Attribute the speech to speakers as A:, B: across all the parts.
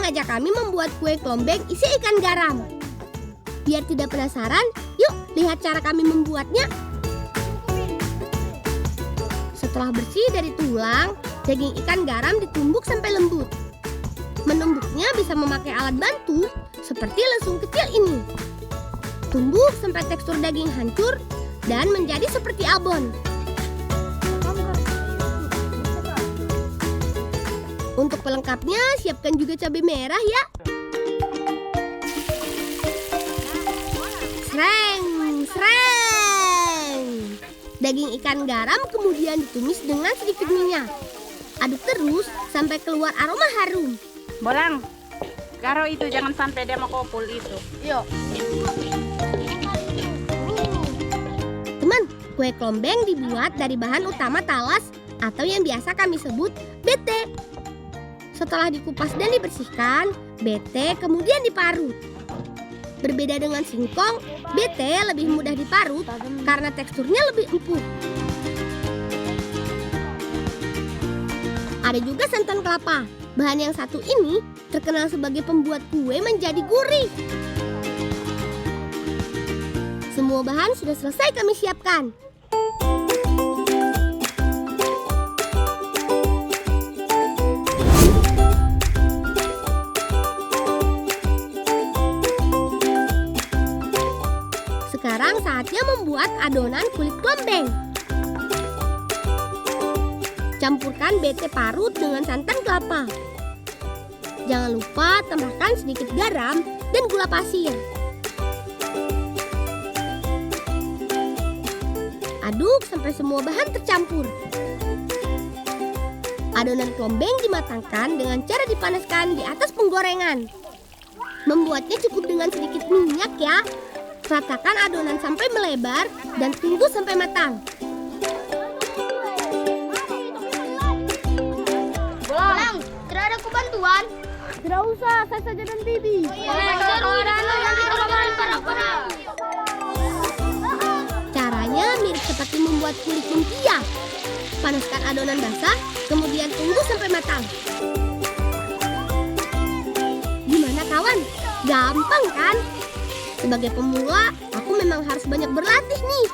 A: mengajak kami membuat kue kelombeng isi ikan garam. Biar tidak penasaran, yuk lihat cara kami membuatnya. Setelah bersih dari tulang, daging ikan garam ditumbuk sampai lembut. Menumbuknya bisa memakai alat bantu seperti lesung kecil ini. Tumbuk sampai tekstur daging hancur dan menjadi seperti abon. Untuk pelengkapnya, siapkan juga cabai merah ya. Sreng, sreng. Daging ikan garam kemudian ditumis dengan sedikit minyak. Aduk terus sampai keluar aroma harum.
B: Bolang, karo itu jangan sampai dia makopul itu.
C: Yuk.
A: Teman, kue kelombeng dibuat dari bahan utama talas atau yang biasa kami sebut bete. Setelah dikupas dan dibersihkan, bete kemudian diparut. Berbeda dengan singkong, bete lebih mudah diparut karena teksturnya lebih empuk. Ada juga santan kelapa. Bahan yang satu ini terkenal sebagai pembuat kue menjadi gurih. Semua bahan sudah selesai kami siapkan. Sekarang saatnya membuat adonan kulit kelombeng. Campurkan bete parut dengan santan kelapa. Jangan lupa tambahkan sedikit garam dan gula pasir. Aduk sampai semua bahan tercampur. Adonan kelombeng dimatangkan dengan cara dipanaskan di atas penggorengan. Membuatnya cukup dengan sedikit minyak ya. Ratakan adonan sampai melebar dan tunggu sampai matang.
C: Bolang, tidak ada kebantuan?
A: Tidak usah, saya saja dan Bibi. Caranya mirip seperti membuat kulit lumpia. Panaskan adonan basah, kemudian tunggu sampai matang. Gimana kawan? Gampang kan? Sebagai pemula, aku memang harus banyak berlatih nih.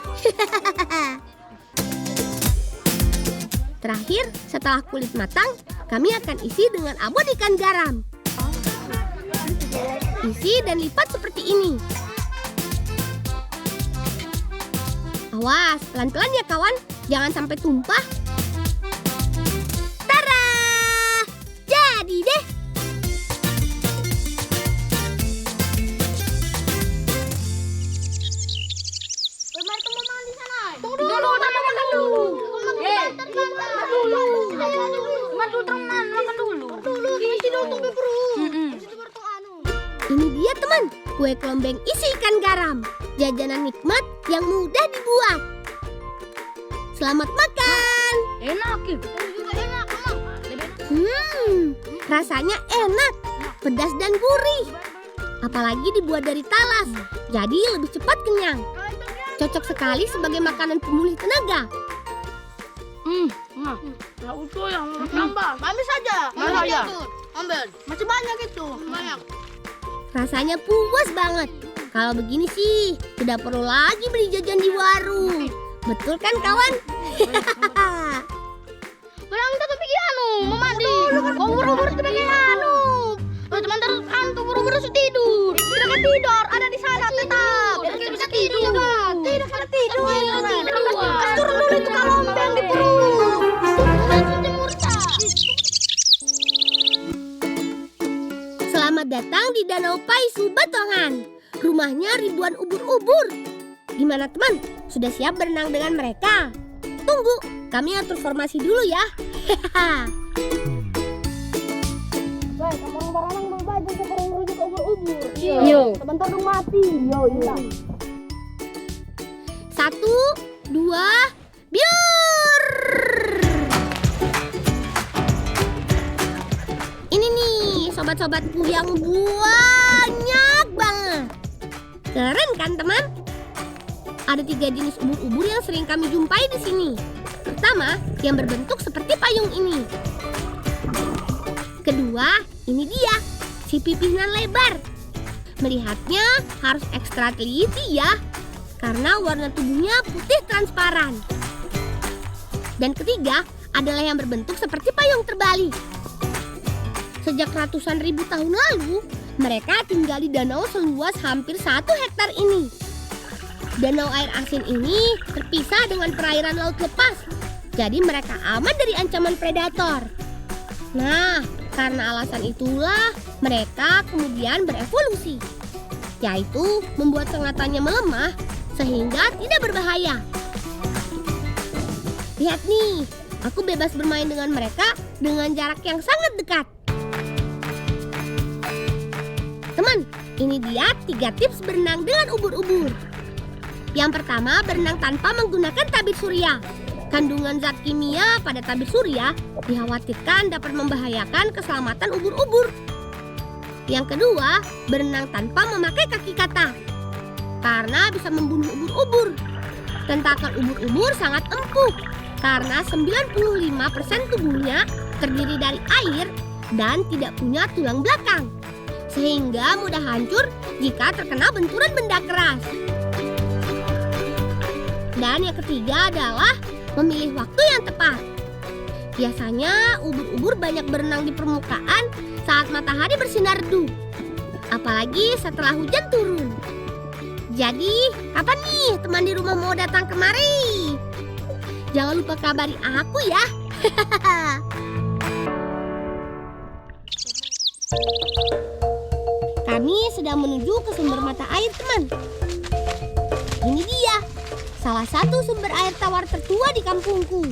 A: Terakhir, setelah kulit matang, kami akan isi dengan abon ikan garam. Isi dan lipat seperti ini. Awas, pelan-pelan ya kawan, jangan sampai tumpah. Tara! Jadi deh. Ini dia teman, kue kelombeng isi ikan garam. Jajanan nikmat yang mudah dibuat. Selamat makan.
C: Enak itu. Enak.
A: Rasanya enak, pedas dan gurih. Apalagi dibuat dari talas, jadi lebih cepat kenyang. Cocok sekali sebagai makanan pemulih tenaga.
C: Nggak usah yang nambah. Ambil saja. Ambil. Masih banyak itu. Banyak.
A: Rasanya puas banget. Kalau begini sih, tidak perlu lagi beli jajan di warung. Betul kan kawan?
C: Bolang kita tuh pergi mau mandi. Kau buru-buru tuh pergi teman terus tuh buru-buru tidur. Tidak akan tidur, ada di sana tetap. Kita bisa tidur. Tidak akan tidur. Kasur dulu itu kelombeng di perut.
A: Selamat datang di Danau Paisu Batongan. Rumahnya ribuan ubur-ubur. Gimana teman? Sudah siap berenang dengan mereka? Tunggu, kami atur formasi dulu ya.
C: Yo.
A: Sebentar dong mati. Yo. 1, 2, biur. Ini nih sobat-sobatku yang banyak banget. Keren kan teman? Ada 3 jenis ubur-ubur yang sering kami jumpai di sini. Pertama, yang berbentuk seperti payung ini. Kedua, ini dia, si pipihnya lebar. Melihatnya harus ekstra teliti ya, karena warna tubuhnya putih transparan. Dan ketiga adalah yang berbentuk seperti payung terbalik. Sejak ratusan ribu tahun lalu, mereka tinggal di danau seluas hampir 1 hektar ini. Danau air asin ini terpisah dengan perairan laut lepas, jadi mereka aman dari ancaman predator. Nah, karena alasan itulah mereka kemudian berevolusi, yaitu membuat sengatannya melemah sehingga tidak berbahaya. Lihat nih, aku bebas bermain dengan mereka dengan jarak yang sangat dekat. Teman, ini dia 3 tips berenang dengan ubur-ubur. Yang pertama, berenang tanpa menggunakan tabir surya. Kandungan zat kimia pada tabir surya dikhawatirkan dapat membahayakan keselamatan ubur-ubur. Yang kedua, berenang tanpa memakai kaki katak, karena bisa membunuh ubur-ubur. Tentakel ubur-ubur sangat empuk, karena 95% tubuhnya terdiri dari air dan tidak punya tulang belakang, sehingga mudah hancur jika terkena benturan benda keras. Dan yang ketiga adalah memilih waktu yang tepat. Biasanya ubur-ubur banyak berenang di permukaan saat matahari bersinar redup, apalagi setelah hujan turun. Jadi, kapan nih teman di rumah mau datang kemari? Jangan lupa kabari aku ya. Kami sedang menuju ke sumber mata air, teman. Ini dia, salah satu sumber air tawar tertua di kampungku.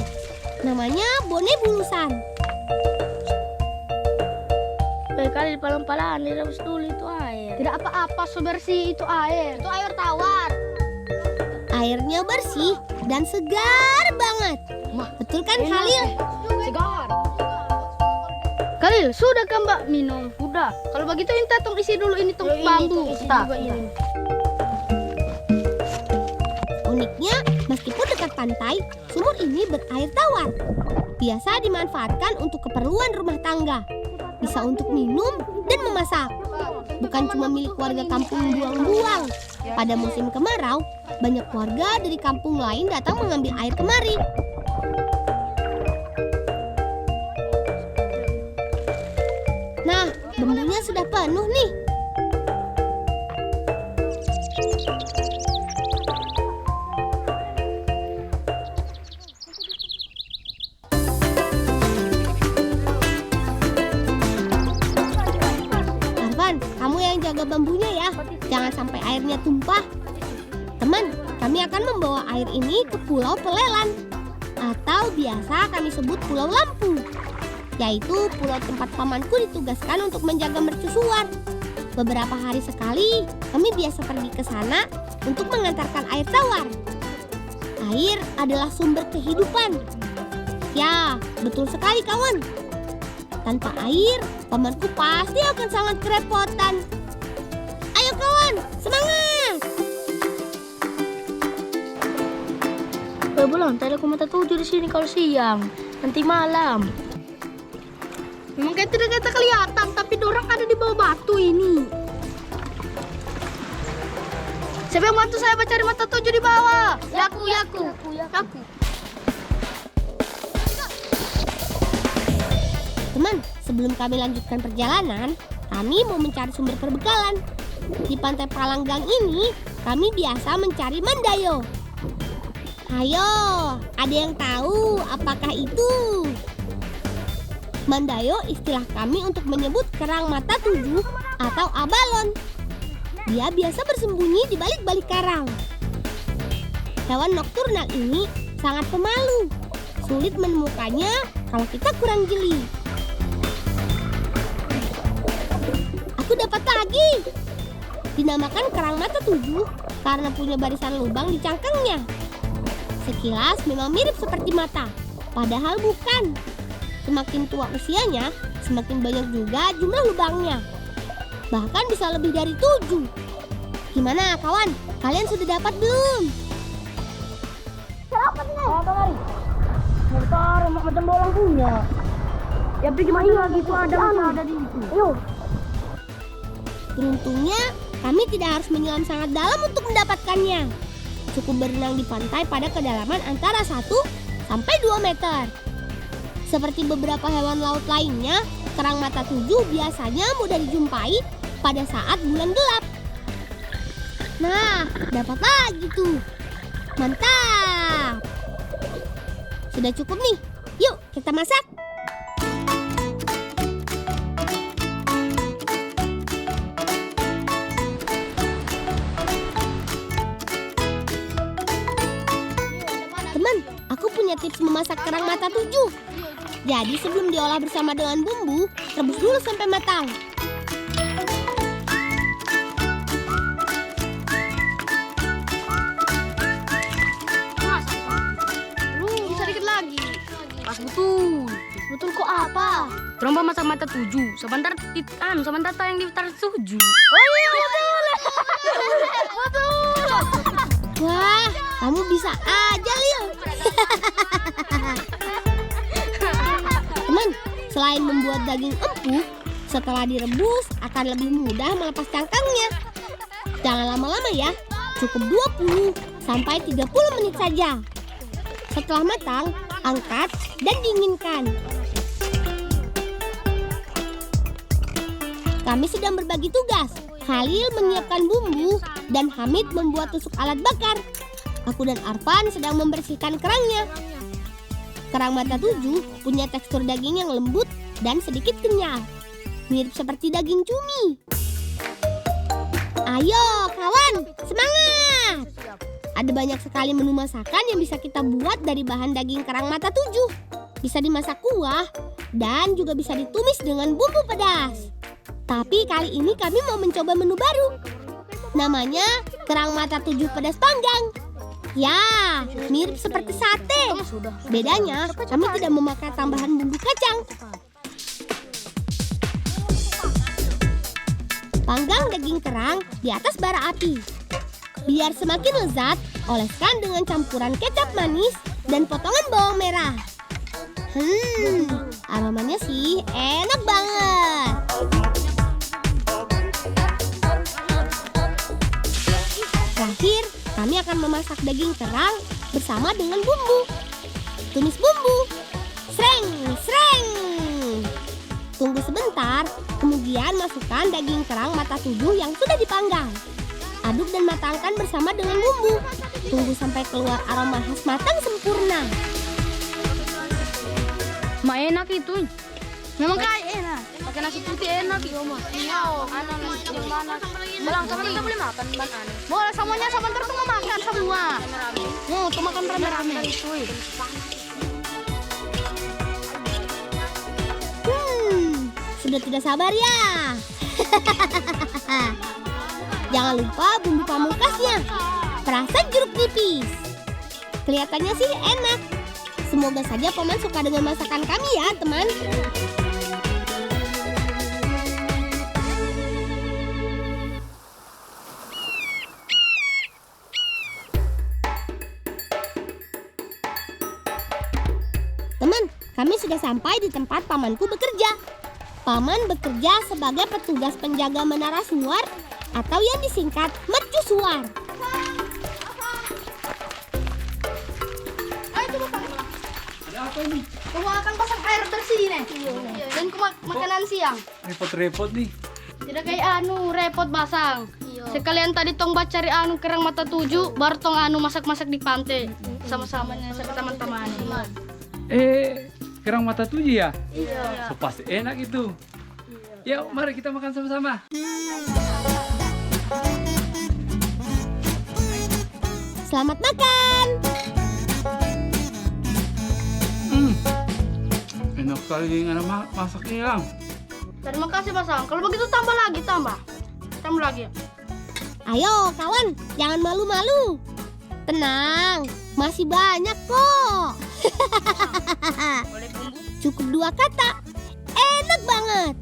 A: Namanya Bone Bulusan.
C: Kali di palang-palang direbus dulu itu air.
A: Tidak apa-apa, sebersih itu air.
C: Itu air tawar.
A: Airnya bersih dan segar banget. Betul kan, Khalil?
C: Segar. Khalil, sudah kan Mbak minum? Sudah. Kalau begitu Inta tong isi dulu ini tong bambu.
A: Uniknya, meskipun dekat pantai, sumur ini berair tawar. Biasa dimanfaatkan untuk keperluan rumah tangga. Bisa untuk minum dan memasak. Bukan cuma milik warga kampung buang-buang. Pada musim kemarau, banyak warga dari kampung lain datang mengambil air kemari. Nah, bambunya sudah penuh nih. Kamu yang jaga bambunya ya, jangan sampai airnya tumpah. Teman, kami akan membawa air ini ke Pulau Pelelan, atau biasa kami sebut Pulau Lampu, yaitu pulau tempat pamanku ditugaskan untuk menjaga mercusuar. Beberapa hari sekali, kami biasa pergi ke sana untuk mengantarkan air tawar. Air adalah sumber kehidupan. Ya, betul sekali kawan. Tanpa air, pamanku pasti akan sangat kerepotan. Ayo kawan, semangat!
C: Belum, tadi aku mata 7 di sini kalau siang. Nanti malam. Memang kayak tidak kita kelihatan, tapi dorang ada di bawah batu ini. Siapa yang bantu saya mencari mata 7 di bawah? Yaku.
A: Teman, sebelum kami lanjutkan perjalanan, kami mau mencari sumber perbekalan. Di pantai Palanggang ini, kami biasa mencari mandayo. Ayo, ada yang tahu apakah itu? Mandayo istilah kami untuk menyebut kerang mata 7 atau abalon. Dia biasa bersembunyi di balik-balik karang. Hewan nokturnal ini sangat pemalu. Sulit menemukannya kalau kita kurang jeli. Aku dapat lagi. Dinamakan kerang mata 7 karena punya barisan lubang di cangkangnya. Sekilas memang mirip seperti mata, padahal bukan. Semakin tua usianya, semakin banyak juga jumlah lubangnya. Bahkan bisa lebih dari 7. Gimana kawan? Kalian sudah dapat belum?
C: Apa mari? Motor macam bolang punya. Ya pergi mana lagi itu ada di situ. Ayo.
A: Beruntungnya, kami tidak harus menyelam sangat dalam untuk mendapatkannya. Cukup berenang di pantai pada kedalaman antara 1 sampai 2 meter. Seperti beberapa hewan laut lainnya, kerang mata 7 biasanya mudah dijumpai pada saat bulan gelap. Nah, dapat lagi tuh. Mantap. Sudah cukup nih. Yuk, kita masak. Teman, aku punya tips memasak kerang mata 7. Jadi sebelum diolah bersama dengan bumbu, rebus dulu sampai matang.
C: Sedikit lagi. Pas betul. Betul kok apa?
D: Tromba masak mata 7. Sebentar sebentar tayang di tar 7.
C: Oh iya betul. Betul.
A: Wah, kamu bisa aja, Lil. Teman, selain membuat daging empuk, setelah direbus akan lebih mudah melepas cangkangnya. Jangan lama-lama ya, cukup 20 sampai 30 menit saja. Setelah matang, angkat dan dinginkan. Kami sedang berbagi tugas. Khalil menyiapkan bumbu dan Hamid membuat tusuk alat bakar. Aku dan Arfan sedang membersihkan kerangnya. Kerang mata 7 punya tekstur daging yang lembut dan sedikit kenyal. Mirip seperti daging cumi. Ayo kawan, semangat! Ada banyak sekali menu masakan yang bisa kita buat dari bahan daging kerang mata 7. Bisa dimasak kuah dan juga bisa ditumis dengan bumbu pedas. Tapi kali ini kami mau mencoba menu baru. Namanya kerang mata 7 pedas panggang. Ya, mirip seperti sate. Bedanya, kami tidak memakai tambahan bumbu kacang. Panggang daging kerang di atas bara api. Biar semakin lezat, oleskan dengan campuran kecap manis dan potongan bawang merah. Aromanya sih enak banget. Terakhir, kami akan memasak daging kerang bersama dengan bumbu. Tumis bumbu. Sreng, sreng. Tunggu sebentar, kemudian masukkan daging kerang mata 7 yang sudah dipanggang. Aduk dan matangkan bersama dengan bumbu. Tunggu sampai keluar aroma khas matang sempurna.
D: Ma enak itu.
C: Memang kayak enak.
D: Pakai nasi putih enak itu, Ma. Iya, anak yang mana? Belang sama kita boleh makan ban aneh.
C: Boleh semuanya sebentar tuh mau makan semua. Tuh makan rame-rame.
A: Sudah tidak sabar ya. Jangan lupa bumbu pamungkasnya. Perasan jeruk nipis. Kelihatannya sih enak. Semoga saja paman suka dengan masakan kami ya, teman. Teman, kami sudah sampai di tempat pamanku bekerja. Paman bekerja sebagai petugas penjaga menara suar atau yang disingkat mercusuar.
C: Ayo coba Pak.
E: Ada apa ini?
C: Kamu akan pasang air bersih nih. Dan makanan siang.
E: Repot-repot nih.
D: Tidak kayak repot basang. Sekalian tadi tong cari kerang mata 7, baru tong masak-masak di pantai. Sama-samanya sama teman-teman.
E: Kerang mata 7 ya?
C: Iya.
E: So, pasti enak itu. Ya, mari kita makan sama-sama.
A: Selamat makan.
E: Enak sekali yang masaknya yang.
D: Terima kasih basang. Kalau begitu tambah lagi. Tambah lagi.
A: Ayo kawan, jangan malu-malu. Tenang, masih banyak kok. Cukup 2 kata. Enak banget.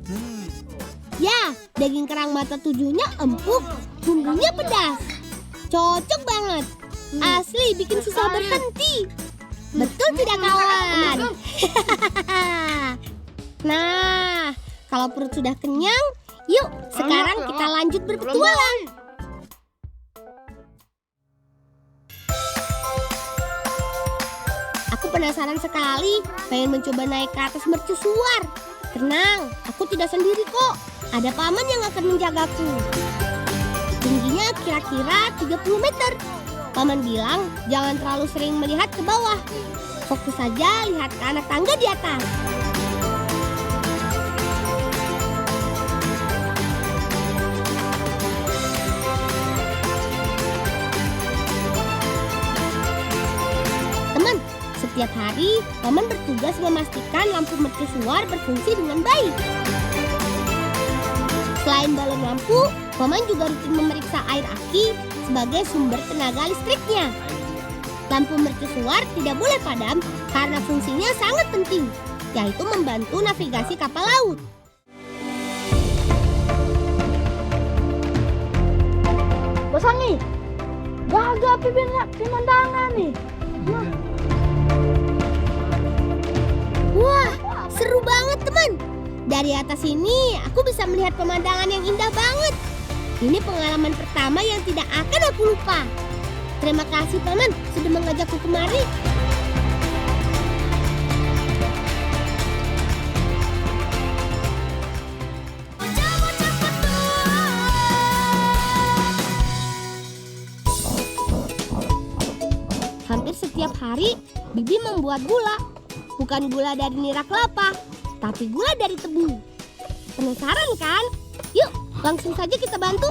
A: Ya, daging kerang mata 7-nya empuk, bumbunya pedas. Cocok banget. Asli bikin susah berhenti. Betul tidak kawan? Nah, kalau perut sudah kenyang, Yuk, sekarang kita lanjut berpetualang. Aku penasaran sekali, pengen mencoba naik ke atas mercusuar. Tenang, aku tidak sendiri kok. Ada paman yang akan menjagaku. Tingginya kira-kira 30 meter. Paman bilang jangan terlalu sering melihat ke bawah. Fokus saja lihat ke anak tangga di atas. Teman, setiap hari paman bertugas memastikan lampu mercusuar berfungsi dengan baik. Selain balon lampu, paman juga rutin memeriksa air aki sebagai sumber tenaga listriknya. Lampu mercusuar tidak boleh padam karena fungsinya sangat penting, yaitu membantu navigasi kapal laut.
C: Bosangi, jaga pemandangan nih.
A: Wah, seru banget teman. Dari atas ini aku bisa melihat pemandangan yang indah banget. Ini pengalaman pertama yang tidak akan aku lupa. Terima kasih paman sudah mengajakku kemari. Hampir setiap hari Bibi membuat gula. Bukan gula dari nira kelapa, tapi gula dari tebu. Penasaran kan? Yuk, langsung saja kita bantu.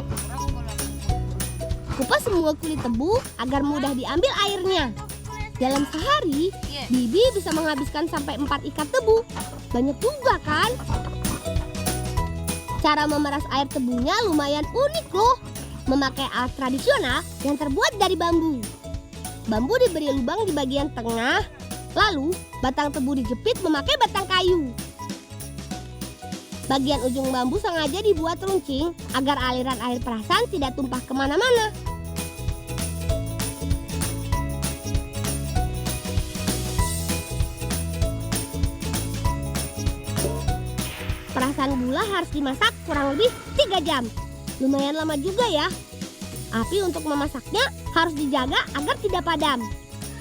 A: Kupas semua kulit tebu agar mudah diambil airnya. Dalam sehari, Bibi bisa menghabiskan sampai 4 ikat tebu. Banyak juga kan? Cara memeras air tebunya lumayan unik loh. Memakai alat tradisional yang terbuat dari bambu. Bambu diberi lubang di bagian tengah, lalu batang tebu dijepit memakai batang kayu. Bagian ujung bambu sengaja dibuat runcing agar aliran air perasan tidak tumpah kemana-mana. Perasan gula harus dimasak kurang lebih 3 jam. Lumayan lama juga ya. Api untuk memasaknya harus dijaga agar tidak padam.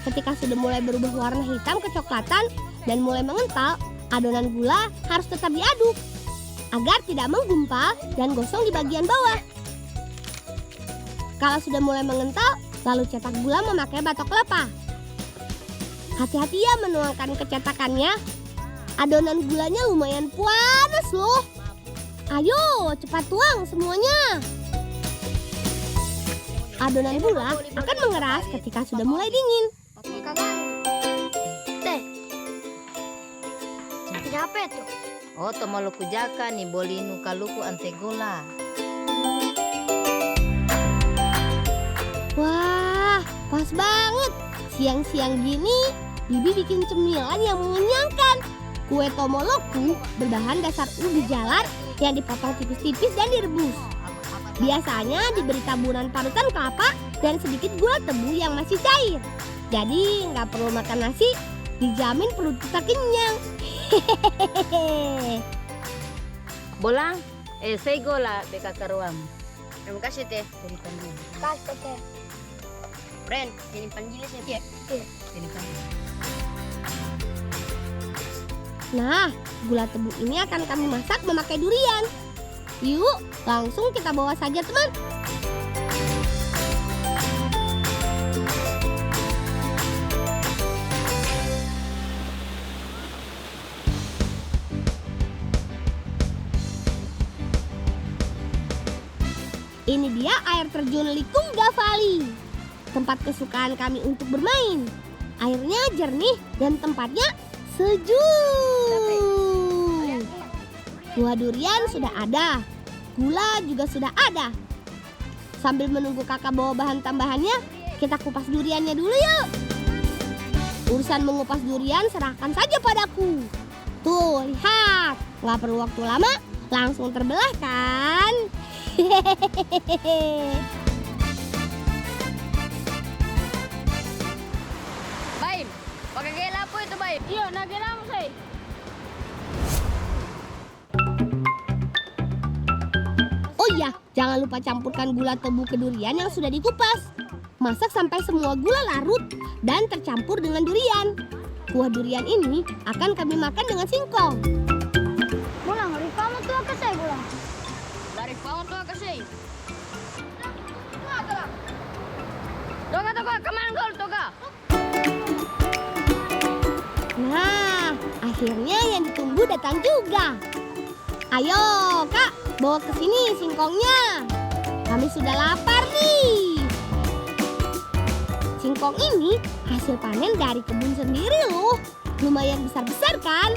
A: Ketika sudah mulai berubah warna hitam kecoklatan dan mulai mengental, adonan gula harus tetap diaduk agar tidak menggumpal dan gosong di bagian bawah. Kalau sudah mulai mengental, lalu cetak gula memakai batok kelapa. Hati-hati ya menuangkan kecetakannya. Adonan gulanya lumayan panas loh. Ayo cepat tuang semuanya. Adonan gula akan mengeras ketika sudah mulai dingin.
C: Teh, siapa itu?
F: Oh, tomaluku jaka ni bolinu kaluku antegola.
A: Wah, pas banget. Siang-siang gini, Bibi bikin cemilan yang mengenyangkan. Kue tomoloku berbahan dasar ubi jalar yang dipotong tipis-tipis dan direbus. Biasanya diberi taburan parutan kelapa dan sedikit gula tebu yang masih cair. Jadi nggak perlu makan nasi, dijamin perut kita kenyang. Hehehe.
F: Bolang, saya gola beka karuam.
C: Terima kasih teh. Kasih teh. Friend, jadi panggilnya saya. Iya.
A: Nah, gula tebu ini akan kami masak memakai durian. Yuk, langsung kita bawa saja teman. Ini dia air terjun Likungga Valley, tempat kesukaan kami untuk bermain. Airnya jernih dan tempatnya sejuk. Buah durian sudah ada, gula juga sudah ada. Sambil menunggu kakak bawa bahan tambahannya, kita kupas duriannya dulu yuk. Urusan mengupas durian serahkan saja padaku. Tuh, lihat, nggak perlu waktu lama, langsung terbelah kan? Hehehe.
F: Baim, pakai gela apa itu Baim?
C: Iya, nagela mo say.
A: Jangan lupa campurkan gula tebu ke durian yang sudah dikupas. Masak sampai semua gula larut dan tercampur dengan durian. Kuah durian ini akan kami makan dengan singkong.
C: Bulang, rifamu tuh kasih bulang.
D: Dari kawan tuh kasih. Toga, kemana gol Toga?
A: Nah, akhirnya yang ditunggu datang juga. Ayo, Kak, bawa ke sini singkongnya. Kami sudah lapar nih. Singkong ini hasil panen dari kebun sendiri loh. Lumayan besar-besar kan?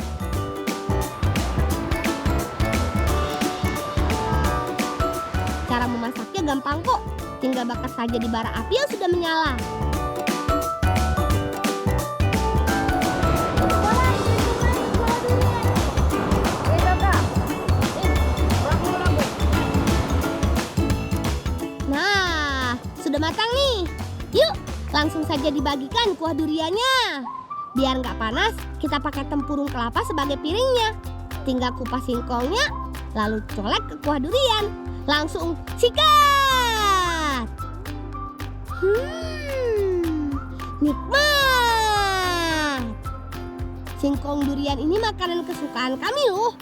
A: Cara memasaknya gampang kok. Tinggal bakar saja di bara api yang sudah menyala. Nah, sudah matang nih. Yuk, langsung saja dibagikan kuah duriannya. Biar nggak panas, kita pakai tempurung kelapa sebagai piringnya. Tinggal kupas singkongnya, lalu colek ke kuah durian. Langsung sikat. Nikmat. Singkong durian ini makanan kesukaan kami loh.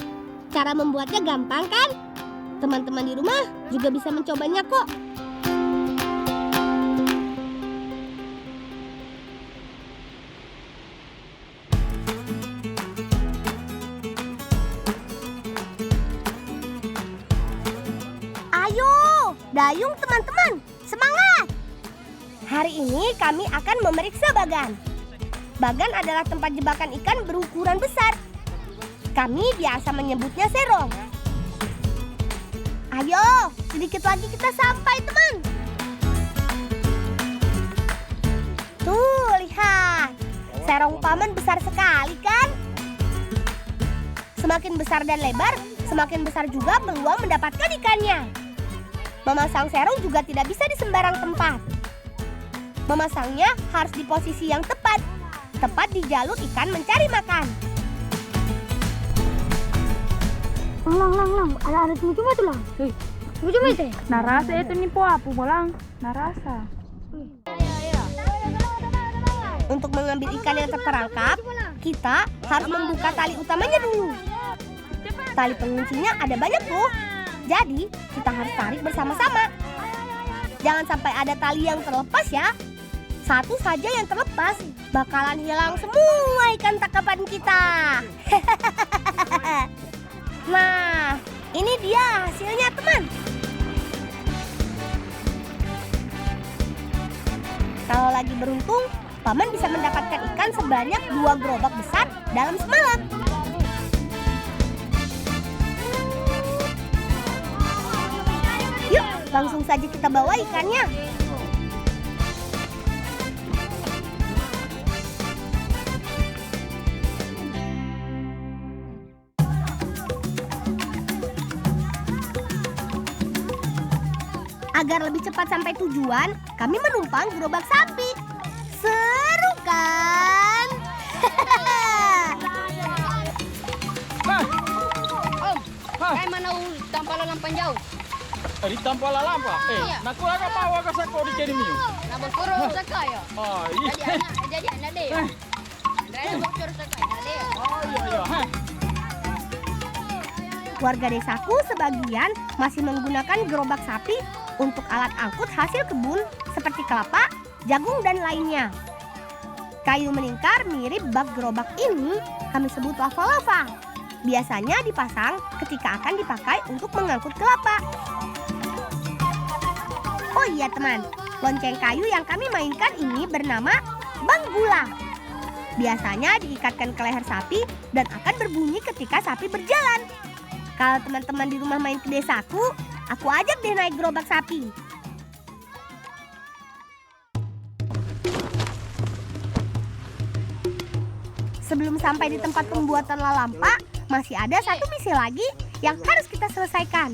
A: Cara membuatnya gampang kan? Teman-teman di rumah juga bisa mencobanya kok. Ayo, dayung teman-teman, semangat! Hari ini kami akan memeriksa Bagan. Bagan adalah tempat jebakan ikan berukuran besar. Kami biasa menyebutnya serong. Ayo, sedikit lagi kita sampai, teman. Tuh, lihat. Serong paman besar sekali kan? Semakin besar dan lebar, semakin besar juga peluang mendapatkan ikannya. Memasang serong juga tidak bisa di sembarang tempat. Memasangnya harus di posisi yang tepat di jalur ikan mencari makan.
C: Lang, ada cuma tuh lang. Cuma itu.
B: Narasa itu nih po apu bolang. Narasa.
A: Untuk mengambil ikan yang terperangkap, kita harus membuka tali utamanya dulu. Tali penguncinya ada banyak loh. Jadi, kita harus tarik bersama-sama. Jangan sampai ada tali yang terlepas ya. Satu saja yang terlepas, bakalan hilang semua ikan tangkapan kita. Nah, ini dia hasilnya, teman. Kalau lagi beruntung, paman bisa mendapatkan ikan sebanyak 2 gerobak besar dalam semalam. Yuk, langsung saja kita bawa ikannya. Agar lebih cepat sampai tujuan, kami menumpang gerobak sapi. Seru kan?
D: Kayak mana tampalan lampan jauh?
E: Di tanpa lampa. Naku agak bawa ke sako di kini miu.
D: Nah, berpura saka ya.
E: Oh, iya.
D: Jadi anak deh. Ada bocor saka deh.
E: Oh, iya.
A: Warga desaku sebagian masih menggunakan gerobak sapi untuk alat angkut hasil kebun seperti kelapa, jagung, dan lainnya. Kayu melingkar mirip bak gerobak ini kami sebut lava-lava. Biasanya dipasang ketika akan dipakai untuk mengangkut kelapa. Oh iya teman, lonceng kayu yang kami mainkan ini bernama banggula. Biasanya diikatkan ke leher sapi dan akan berbunyi ketika sapi berjalan. Kalau teman-teman di rumah main ke desaku, aku ajak deh naik gerobak sapi. Sebelum sampai di tempat pembuatan lalampa, masih ada satu misi lagi yang harus kita selesaikan.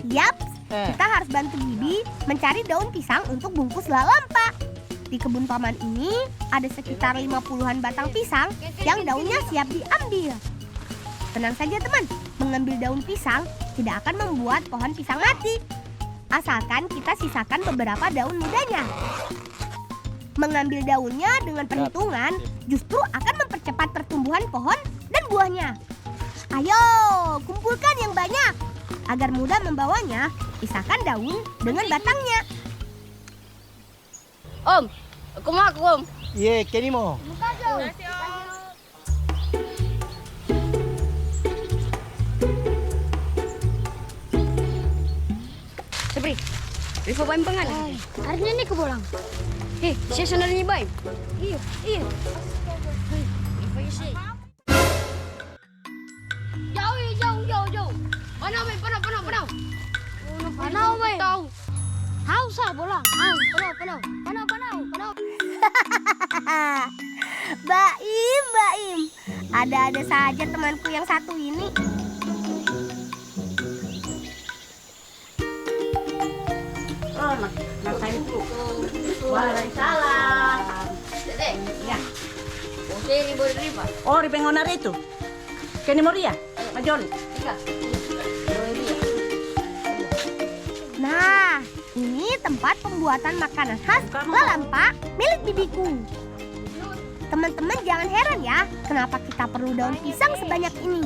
A: Yap, kita harus bantu Bibi mencari daun pisang untuk bungkus lalampa. Di kebun paman ini ada sekitar 50-an batang pisang yang daunnya siap diambil. Tenang saja teman, mengambil daun pisang tidak akan membuat pohon pisang mati. Asalkan kita sisakan beberapa daun mudanya. Mengambil daunnya dengan perhitungan justru akan mempercepat pertumbuhan pohon dan buahnya. Ayo, kumpulkan yang banyak. Agar mudah membawanya, pisahkan daun dengan batangnya.
D: Om, aku mau Om.
G: Iya, kenimo.
D: Sabri, Rifa baim pangan. Hari ini ke bolang. Siya sana ni baim. Iyo. Rifa isi. Jauh. Panau baim, panau. Panau baim. Tahu sa bolang. Panau.
A: Baim. Ada-ada saja temanku yang satu ini.
B: Waalaikumsalam.
D: Dede.
B: Ya.
D: Oke, ni boleh Rifa.
B: Oh, ripengonar itu. Kini Moria, Majoli.
A: Nah, ini tempat pembuatan makanan khas lalampa milik bibiku. Teman-teman jangan heran ya, kenapa kita perlu daun pisang sebanyak ini.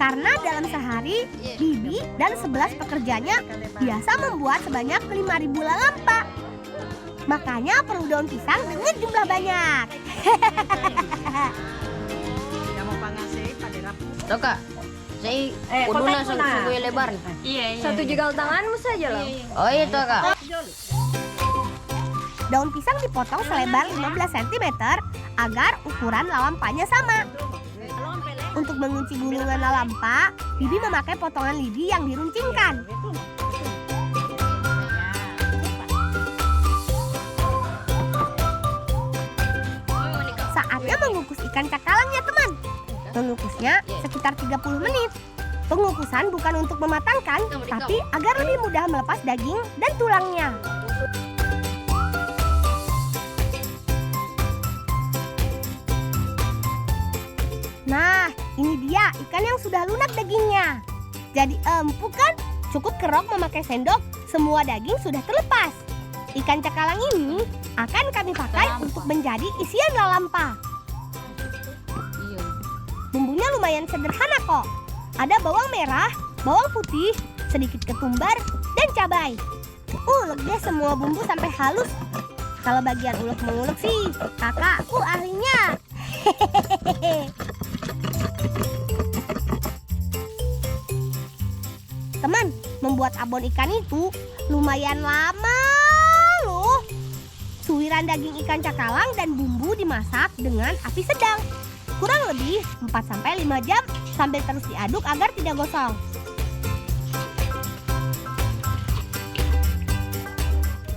A: Karena dalam sehari, Bibi dan 11 pekerjanya biasa membuat sebanyak 5.000 lalampa. Makanya perlu daun pisang dengan jumlah banyak.
D: Toka, saya kuduna suku lebar.
B: Iya.
C: Satu jegal tanganmu saja lah.
D: Oh iya Toka.
A: Daun pisang dipotong selebar 15 cm agar ukuran lalampanya sama. Untuk mengunci gulungan lalampa, Bibi memakai potongan lidi yang diruncingkan. Saatnya mengukus ikan cakalangnya, teman. Mengukusnya sekitar 30 menit. Pengukusan bukan untuk mematangkan, tapi agar lebih mudah melepas daging dan tulangnya. Nah, ini dia ikan yang sudah lunak dagingnya. Jadi empuk kan? Cukup kerok memakai sendok, semua daging sudah terlepas. Ikan cakalang ini akan kami pakai untuk menjadi isian lalampa. Bumbunya lumayan sederhana kok. Ada bawang merah, bawang putih, sedikit ketumbar, dan cabai. Ulek deh semua bumbu sampai halus. Kalau bagian ulek-mengulek sih, kakakku ahlinya. Teman, membuat abon ikan itu lumayan lama loh. Suiran daging ikan cakalang dan bumbu dimasak dengan api sedang. Kurang lebih 4-5 jam sambil terus diaduk agar tidak gosong.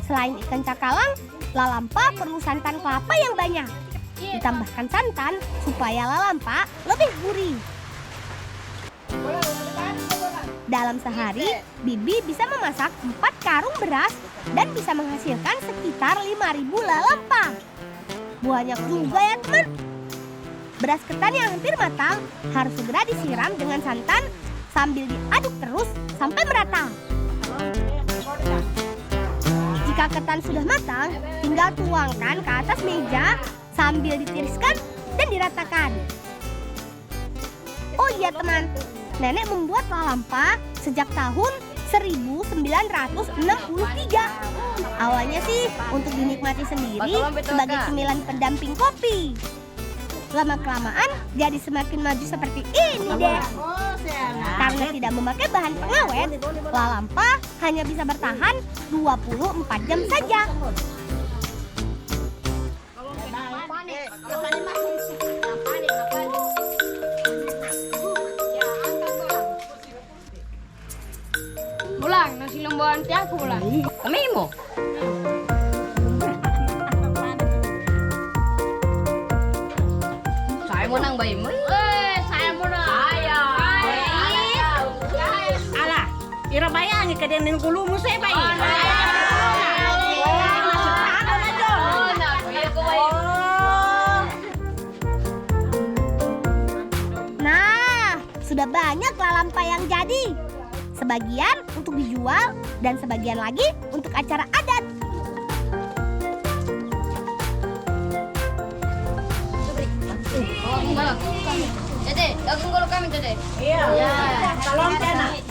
A: Selain ikan cakalang, lalampa perlu santan kelapa yang banyak. Ditambahkan santan supaya lalampa lebih gurih. Dalam sehari, Bibi bisa memasak 4 karung beras dan bisa menghasilkan sekitar 5.000 lalampa. Banyak juga ya teman. Beras ketan yang hampir matang harus segera disiram dengan santan sambil diaduk terus sampai merata. Jika ketan sudah matang, tinggal tuangkan ke atas meja sambil ditiriskan dan diratakan. Oh iya teman, nenek membuat lalampa sejak tahun 1963. Awalnya sih untuk dinikmati sendiri sebagai cemilan pendamping kopi. Lama-kelamaan jadi semakin maju seperti ini deh. Karena tidak memakai bahan pengawet, lalampa hanya bisa bertahan 24 jam saja.
D: Pulang, nasi lembuan aku pulang. Kami mau. Saya mau nang bayi. Saya mau nang.
B: Alah, ira bayangi ke denen gulumu saya bayi.
A: Nah, sudah banyak lalampa yang jadi. Sebagian untuk dijual dan sebagian lagi untuk acara adat.
C: Dede, gabung kalau kami Dede.
B: Iya. Salam enak.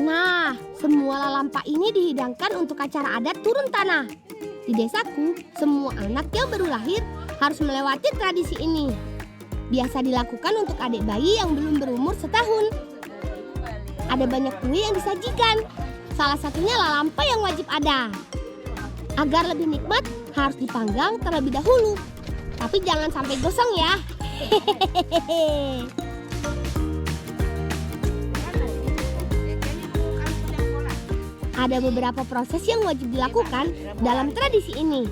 A: Nah, semua lalampa ini dihidangkan untuk acara adat turun tanah. Di desaku, semua anak yang baru lahir harus melewati tradisi ini. Biasa dilakukan untuk adik bayi yang belum berumur setahun. Ada banyak kue yang disajikan. Salah satunya lalampa yang wajib ada. Agar lebih nikmat, harus dipanggang terlebih dahulu. Tapi jangan sampai gosong ya. Hehehe. Ada beberapa proses yang wajib dilakukan dalam tradisi ini.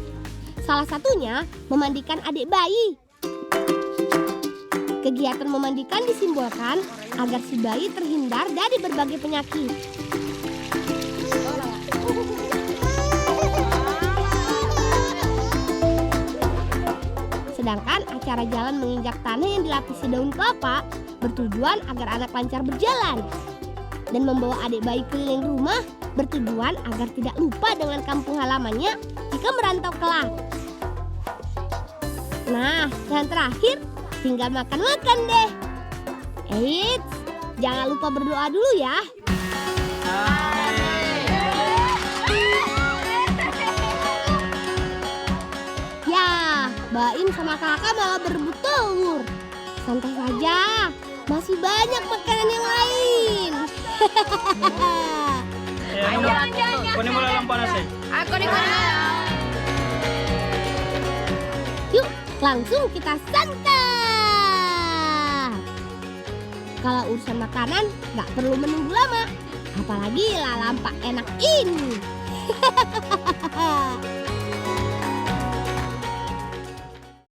A: Salah satunya memandikan adik bayi. Kegiatan memandikan disimbolkan agar si bayi terhindar dari berbagai penyakit. Sedangkan acara jalan menginjak tanah yang dilapisi daun kelapa bertujuan agar anak lancar berjalan. Dan membawa adik bayi keliling rumah bertujuan agar tidak lupa dengan kampung halamannya jika merantau kelak. Nah, yang terakhir tinggal makan-makan deh. Eits, jangan lupa berdoa dulu ya. Ya, Baim sama kakak malah berebut telur. Santai saja, masih banyak makanan yang lain.
E: Kau mulai lampa nasi.
C: Aku di mana?
A: Yuk, langsung kita santap. Kalau urusan makanan, nggak perlu menunggu lama. Apalagi lalampa enak ini.